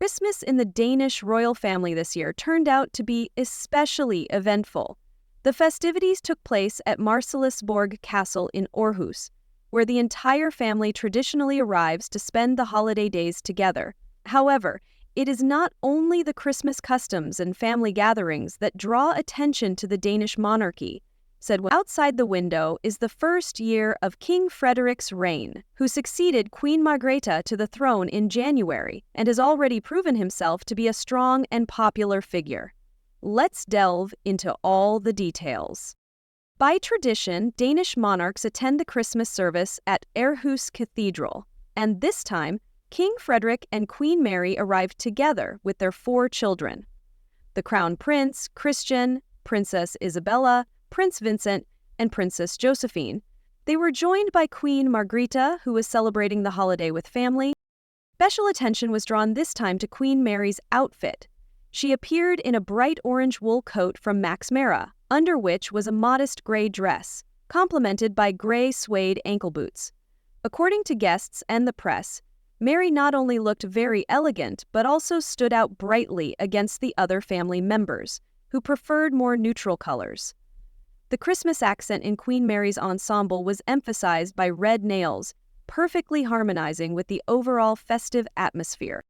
Christmas in the Danish royal family this year turned out to be especially eventful. The festivities took place at Marselisborg Castle in Aarhus, where the entire family traditionally arrives to spend the holiday days together. However, it is not only the Christmas customs and family gatherings that draw attention to the Danish monarchy. Outside the window is the first year of King Fredericks' reign, who succeeded Queen Margrethe to the throne in January and has already proven himself to be a strong and popular figure. Let's delve into all the details. By tradition, Danish monarchs attend the Christmas service at Aarhus Cathedral, and this time, King Frederik and Queen Mary arrived together with their 4 children. The Crown Prince, Christian, Princess Isabella, Prince Vincent, and Princess Josephine. They were joined by Queen Margrethe, who was celebrating the holiday with family. Special attention was drawn this time to Queen Mary's outfit. She appeared in a bright orange wool coat from Max Mara, under which was a modest gray dress, complemented by gray suede ankle boots. According to guests and the press, Mary not only looked very elegant, but also stood out brightly against the other family members, who preferred more neutral colors. The Christmas accent in Queen Mary's ensemble was emphasized by red nails, perfectly harmonizing with the overall festive atmosphere.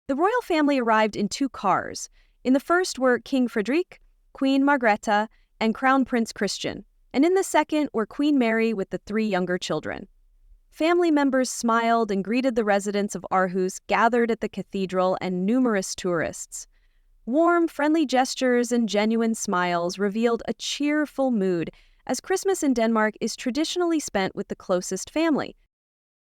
The royal family arrived in 2 cars. In the first were King Frederik, Queen Margrethe, and Crown Prince Christian, and in the second were Queen Mary with the 3 younger children. Family members smiled and greeted the residents of Aarhus gathered at the cathedral and numerous tourists. Warm, friendly gestures and genuine smiles revealed a cheerful mood, as Christmas in Denmark is traditionally spent with the closest family.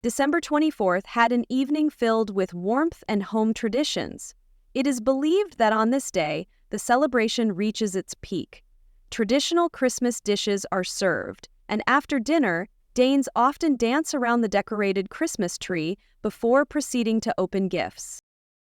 December 24th had an evening filled with warmth and home traditions. It is believed that on this day, the celebration reaches its peak. Traditional Christmas dishes are served, and after dinner, Danes often dance around the decorated Christmas tree before proceeding to open gifts.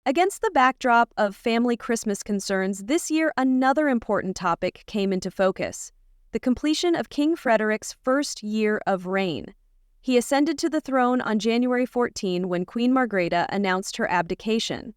Against the backdrop of family Christmas concerns, this year another important topic came into focus: the completion of King Frederic's first year of reign. He ascended to the throne on January 14 when Queen Margrethe announced her abdication.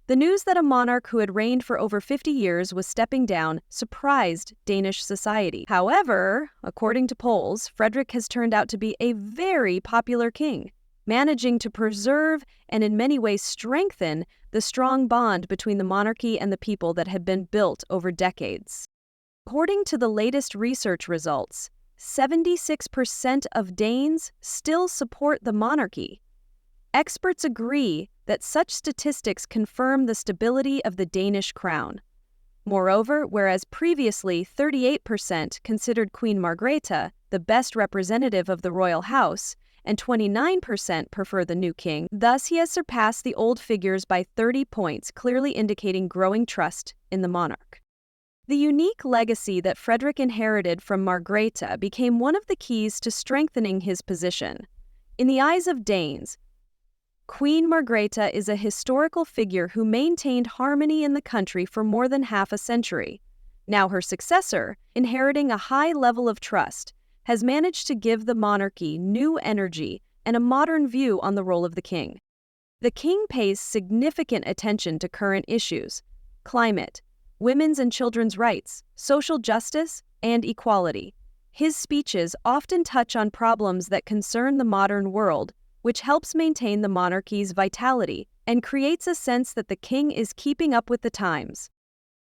The news that a monarch who had reigned for over 50 years was stepping down surprised Danish society. However, according to polls, Frederik has turned out to be a very popular king, managing to preserve and in many ways strengthen the strong bond between the monarchy and the people that had been built over decades. According to the latest research results, 76% of Danes still support the monarchy. Experts agree that such statistics confirm the stability of the Danish crown. Moreover, whereas previously 38% considered Queen Margrethe the best representative of the royal house, and 29% prefer the new king, thus he has surpassed the old figures by 30 points, clearly indicating growing trust in the monarch. The unique legacy that Frederik inherited from Margrethe became one of the keys to strengthening his position. In the eyes of Danes, Queen Margrethe is a historical figure who maintained harmony in the country for more than half a century. Now her successor, inheriting a high level of trust, has managed to give the monarchy new energy and a modern view on the role of the king. The king pays significant attention to current issues: climate, women's and children's rights, social justice, and equality. His speeches often touch on problems that concern the modern world, which helps maintain the monarchy's vitality and creates a sense that the king is keeping up with the times.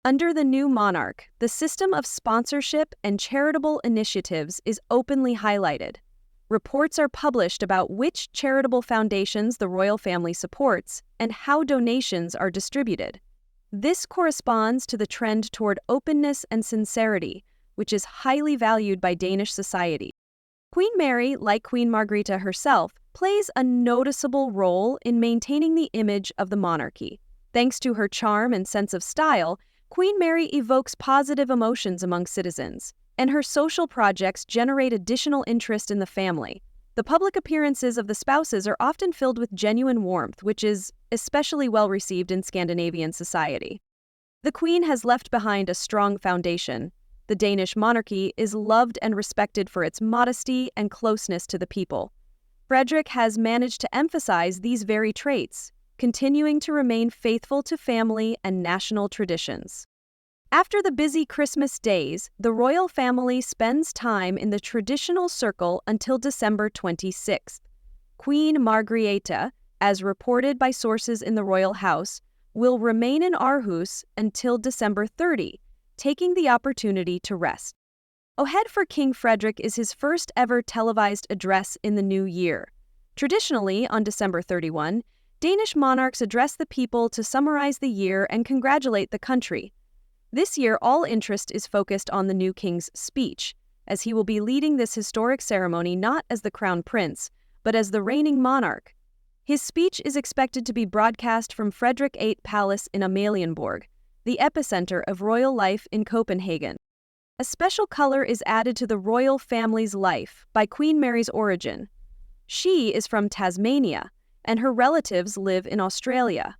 Under the new monarch, the system of sponsorship and charitable initiatives is openly highlighted. Reports are published about which charitable foundations the royal family supports and how donations are distributed. This corresponds to the trend toward openness and sincerity, which is highly valued by Danish society. Queen Mary, like Queen Margrethe herself, plays a noticeable role in maintaining the image of the monarchy. Thanks to her charm and sense of style, Queen Mary evokes positive emotions among citizens, and her social projects generate additional interest in the family. The public appearances of the spouses are often filled with genuine warmth, which is especially well received in Scandinavian society. The Queen has left behind a strong foundation. The Danish monarchy is loved and respected for its modesty and closeness to the people. Frederik has managed to emphasize these very traits. continuing to remain faithful to family and national traditions. After the busy Christmas days, the royal family spends time in the traditional circle until December 26th. Queen Margrethe, as reported by sources in the royal house, will remain in Aarhus until December 30, taking the opportunity to rest. Ahead for King Frederik is his first ever televised address in the new year. Traditionally, on December 31, Danish monarchs address the people to summarize the year and congratulate the country. This year, all interest is focused on the new king's speech, as he will be leading this historic ceremony not as the crown prince, but as the reigning monarch. His speech is expected to be broadcast from Frederik VIII Palace in Amalienborg, the epicenter of royal life in Copenhagen. A special color is added to the royal family's life by Queen Mary's origin. She is from Tasmania, and her relatives live in Australia.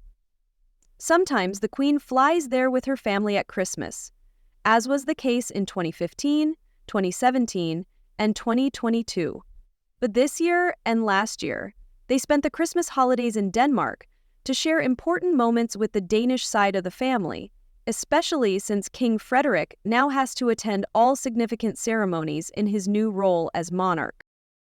Sometimes the Queen flies there with her family at Christmas, as was the case in 2015, 2017, and 2022. But this year and last year, they spent the Christmas holidays in Denmark to share important moments with the Danish side of the family, especially since King Frederik now has to attend all significant ceremonies in his new role as monarch.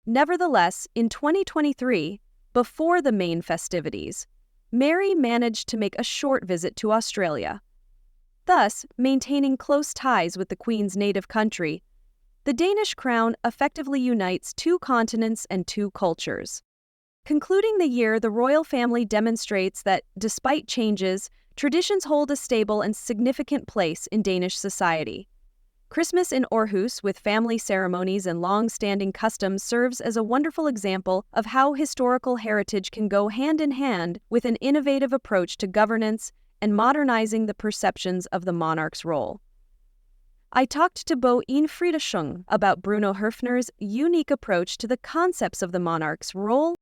Nevertheless, in 2023, before the main festivities, Mary managed to make a short visit to Australia, thus maintaining close ties with the Queen's native country. The Danish crown effectively unites two continents and two cultures. Concluding the year, the royal family demonstrates that, despite changes, traditions hold a stable and significant place in Danish society. Christmas in Aarhus, with family ceremonies and long-standing customs, serves as a wonderful example of how historical heritage can go hand in hand with an innovative approach to governance and modernizing the perceptions of the monarch's role. I talked to Bo Frederik about Bruno Høfner's unique approach to the concepts of the monarch's role